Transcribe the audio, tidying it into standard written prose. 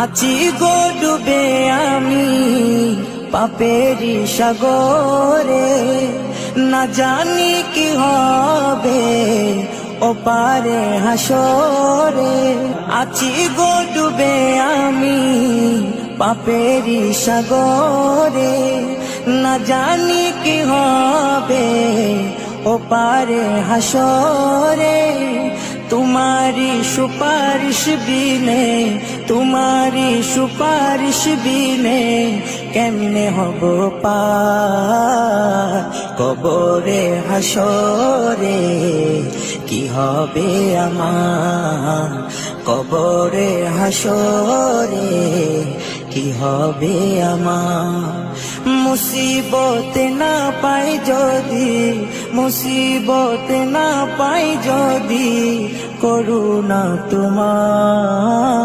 আছি গো ডুবে আমি পাপেরি সাগরে, না জানি কি হবে ওপারে হাসরে। আছি গো ডুবে আমি পাপেরি সাগরে, না জানি কি হবে ওপারে হাসরে। तुम्हारी सुपारिश बिने, तुम्हारी सुपारिश बिने केमने हबो पार कबरे हासरे की हबे आमार कबरे हासरे की हबे आमार। मुसीबत ना पाई जदि, मुसीबत ना पाई जदि करुणा तुम्हार।